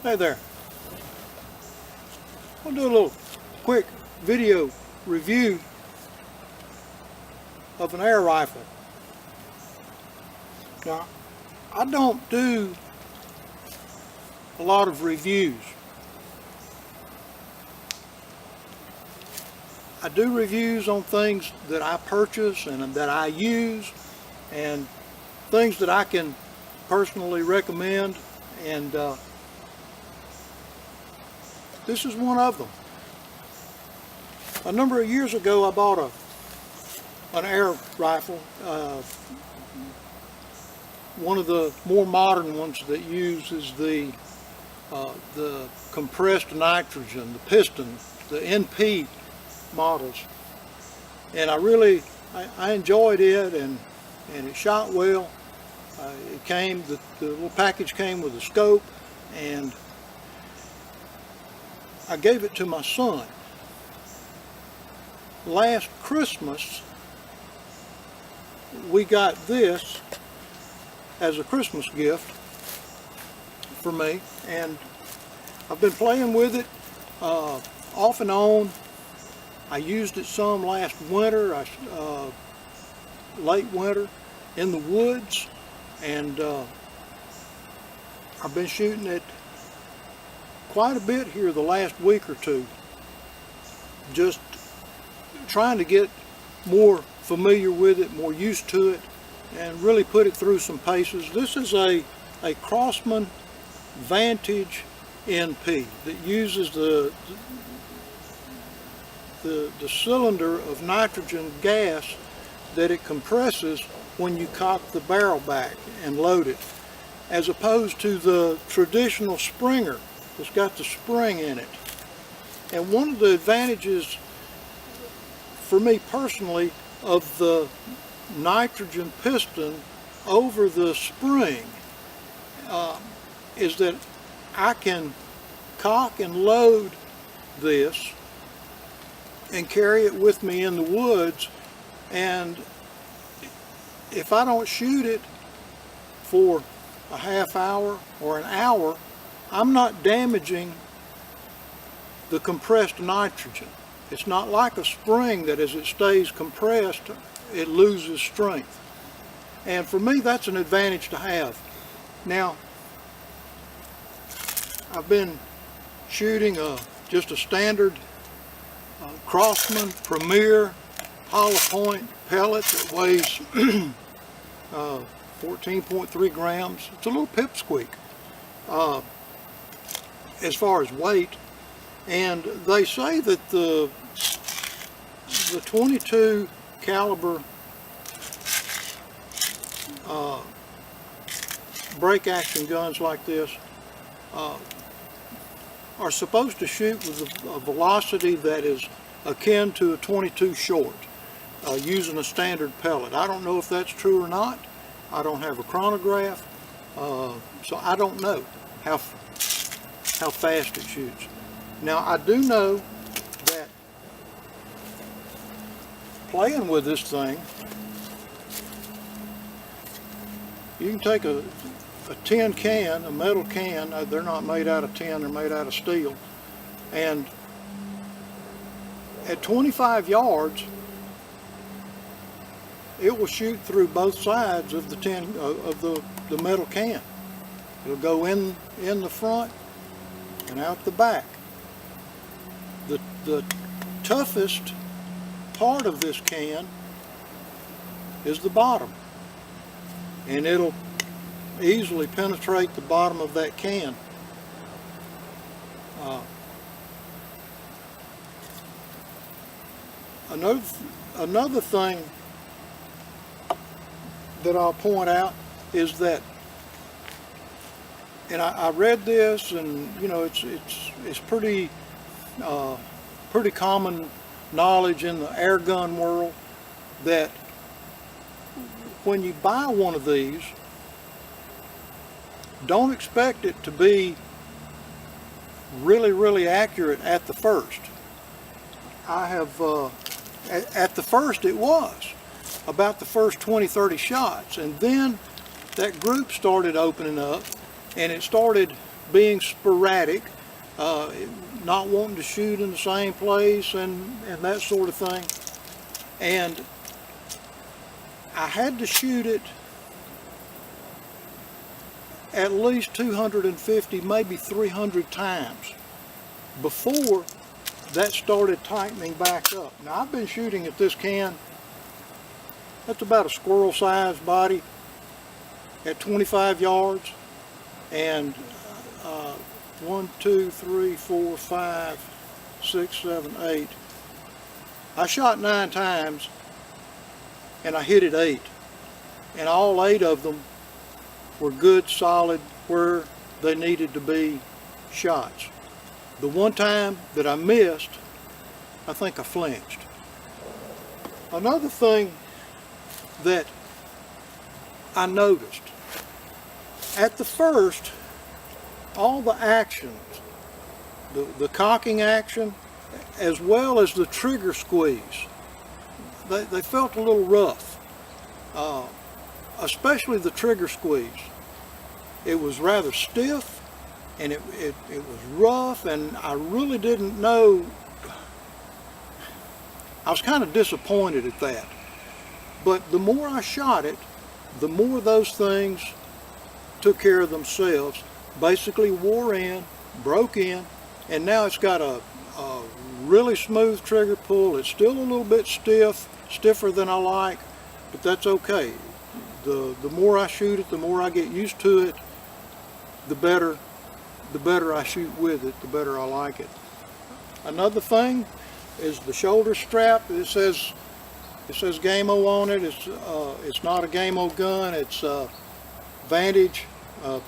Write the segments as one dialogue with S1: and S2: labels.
S1: Hey there. I'll do a little quick video review of an air rifle. Now, I don't do a lot of reviews. I do reviews on things that I purchase and that I use and things that I can personally recommend, and this is one of them. A number of years ago I bought an air rifle, one of the more modern ones that uses the compressed nitrogen, the piston, the NP models, and I enjoyed it, and it shot well. It came, the little package came with a scope, and I gave it to my son. Last Christmas we got this as a Christmas gift for me, and I've been playing with it off and on. I used it some last winter, late winter, in the woods, and I've been shooting it quite a bit here the last week or two, just trying to get more familiar with it, more used to it, and really put it through some paces. This is a Crosman Vantage NP that uses the cylinder of nitrogen gas that it compresses when you cock the barrel back and load it, as opposed to the traditional Springer that's got the spring in it. And one of the advantages for me personally of the nitrogen piston over the spring is that I can cock and load this and carry it with me in the woods, and if I don't shoot it for a half hour or an hour, I'm not damaging the compressed nitrogen. It's not like a spring that as it stays compressed, it loses strength. And for me, that's an advantage to have. Now, I've been shooting just a standard Crosman Premier hollow point pellet that weighs 14.3 grams. It's a little pipsqueak as far as weight, and they say that the 22 caliber break action guns like this are supposed to shoot with a velocity that is akin to a 22 short, using a standard pellet. I don't know if that's true or not. I don't have a chronograph, so I don't know how fast it shoots. Now, I do know that playing with this thing, you can take a tin can, a metal can, they're not made out of tin, they're made out of steel, and at 25 yards it will shoot through both sides of the the metal can. It'll go in the front and out the back. The toughest part of this can is the bottom, and it'll easily penetrate the bottom of that can. Another thing that I'll point out is that, and I read this, and you know, it's pretty common knowledge in the air gun world that when you buy one of these, don't expect it to be really accurate at the first. I have at the first it was about the first 20-30 shots, and then that group started opening up, and it started being sporadic, not wanting to shoot in the same place and that sort of thing. And I had to shoot it at least 250, maybe 300 times before that started tightening back up. Now I've been shooting at this can, that's about a squirrel sized body at 25 yards, and 1, 2, 3, 4, 5, 6, 7, 8. I shot 9 times and I hit it 8, and all 8 of them were good, solid, where they needed to be shots. The one time that I missed, I think I flinched. Another thing that I noticed, at the first, all the actions, the cocking action, as well as the trigger squeeze, they felt a little rough, especially the trigger squeeze. It was rather stiff, and it was rough, and I really didn't know. I was kind of disappointed at that. But the more I shot it, the more those things took care of themselves, basically wore in, broke in, and now it's got a really smooth trigger pull. It's still a little bit stiff, stiffer than I like, but that's okay. The more I shoot it, the more I get used to it, the better I shoot with it, the better I like it. Another thing is the shoulder strap. It says Game-O on it. It's not a Game-O gun. It's Vantage,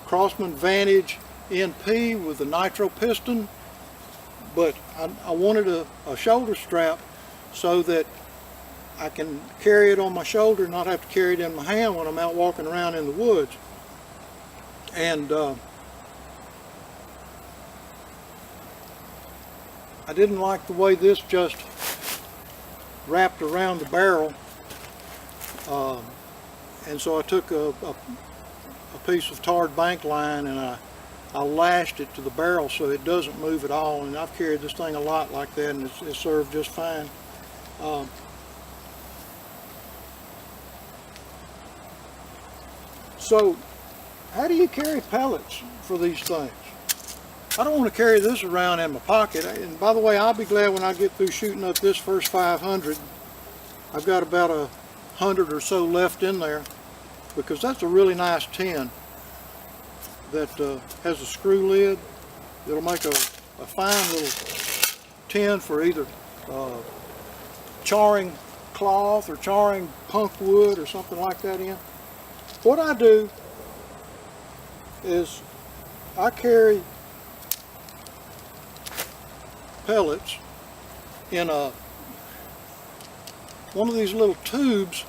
S1: Crosman Vantage NP with a nitro piston. But I wanted a shoulder strap so that I can carry it on my shoulder and not have to carry it in my hand when I'm out walking around in the woods. And I didn't like the way this just wrapped around the barrel, and so I took a piece of tarred bank line and I lashed it to the barrel so it doesn't move at all, and I've carried this thing a lot like that, and it's served just fine. So how do you carry pellets for these things? I don't want to carry this around in my pocket, and by the way, I'll be glad when I get through shooting up this first 500. I've got about 100 or so left in there, because that's a really nice tin that has a screw lid. It'll make a fine little tin for either charring cloth or charring punk wood or something like that in. What I do is I carry pellets in one of these little tubes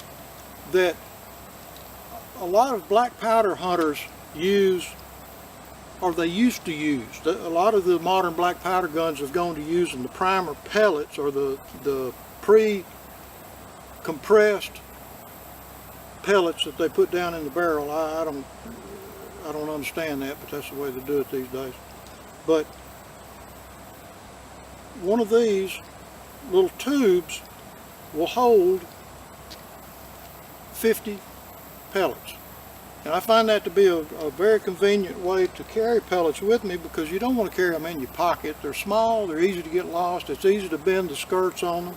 S1: that a lot of black powder hunters use, or they used to use. A lot of the modern black powder guns have gone to using the primer pellets, or the pre-compressed pellets that they put down in the barrel. I don't understand that, but that's the way they do it these days. But one of these little tubes will hold 50 pellets. And I find that to be a very convenient way to carry pellets with me, because you don't want to carry them in your pocket. They're small, they're easy to get lost, it's easy to bend the skirts on them.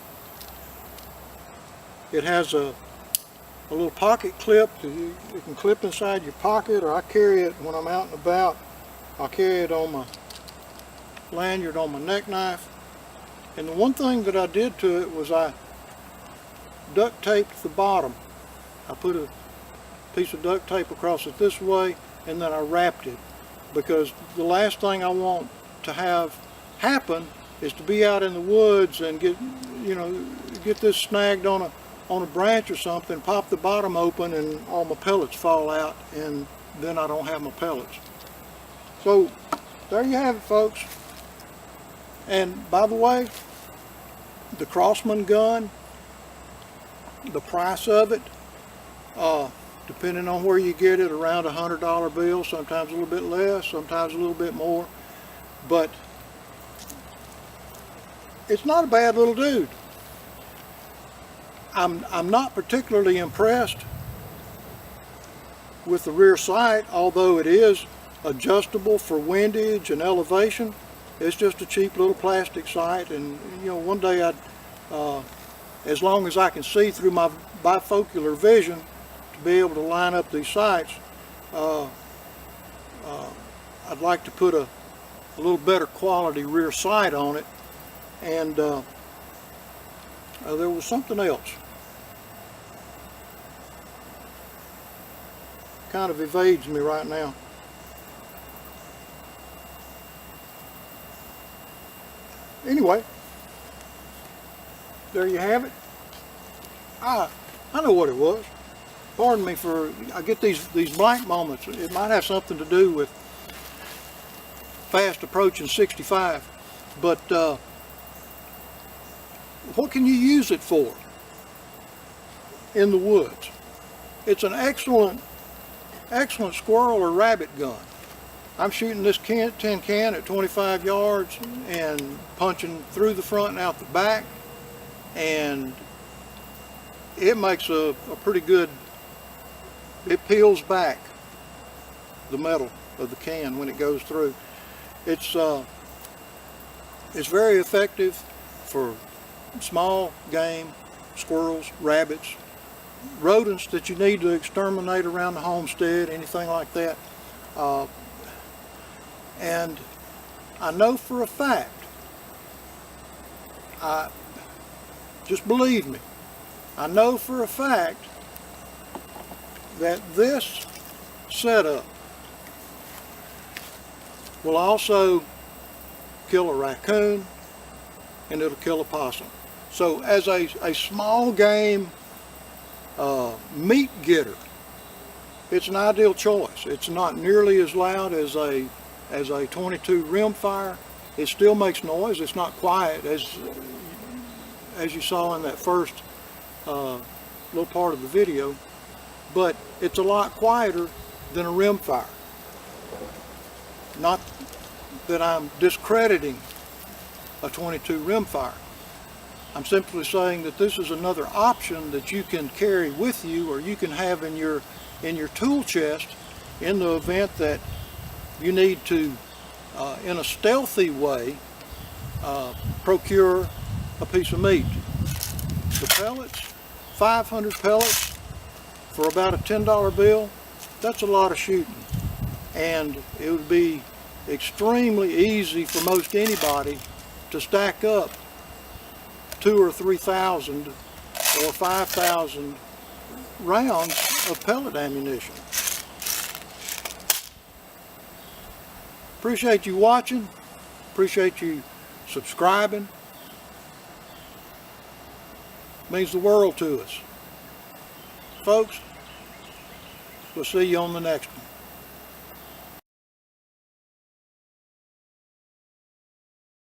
S1: It has a little pocket clip that you can clip inside your pocket, or I carry it when I'm out and about. I'll carry it on my lanyard on my neck knife. And the one thing that I did to it was I duct taped the bottom. I put a piece of duct tape across it this way, and then I wrapped it, because the last thing I want to have happen is to be out in the woods and get this snagged on a branch or something, pop the bottom open, and all my pellets fall out, and then I don't have my pellets. So there you have it, folks. And by the way, the Crosman gun, the price of it, depending on where you get it, around $100 bill, sometimes a little bit less, sometimes a little bit more. But it's not a bad little dude. I'm not particularly impressed with the rear sight, although it is adjustable for windage and elevation. It's just a cheap little plastic sight, and you know, one day as long as I can see through my bifocular vision to be able to line up these sights, I'd like to put a little better quality rear sight on it. And there was something else. Kind of evades me right now. Anyway, there you have it. I know what it was. Pardon me for, I get these blank moments. It might have something to do with fast approaching 65. But what can you use it for in the woods? It's an excellent squirrel or rabbit gun. I'm shooting this tin can at 25 yards and punching through the front and out the back, and it makes a pretty good, it peels back the metal of the can when it goes through. It's very effective for small game, squirrels, rabbits, rodents that you need to exterminate around the homestead, anything like that. And I know for a fact, just believe me, I know for a fact that this setup will also kill a raccoon, and it'll kill a possum. So as a small game meat getter, it's an ideal choice. It's not nearly as loud as a 22 rimfire. It still makes noise. It's not quiet as you saw in that first little part of the video, but it's a lot quieter than a rimfire. Not that I'm discrediting a 22 rimfire. I'm simply saying that this is another option that you can carry with you, or you can have in your tool chest in the event that you need to, in a stealthy way, procure a piece of meat. The pellets, 500 pellets for about a $10 bill, that's a lot of shooting. And it would be extremely easy for most anybody to stack up 2,000 or 3,000 or 5,000 rounds of pellet ammunition. Appreciate you watching. Appreciate you subscribing. Means the world to us. Folks, we'll see you on the next one.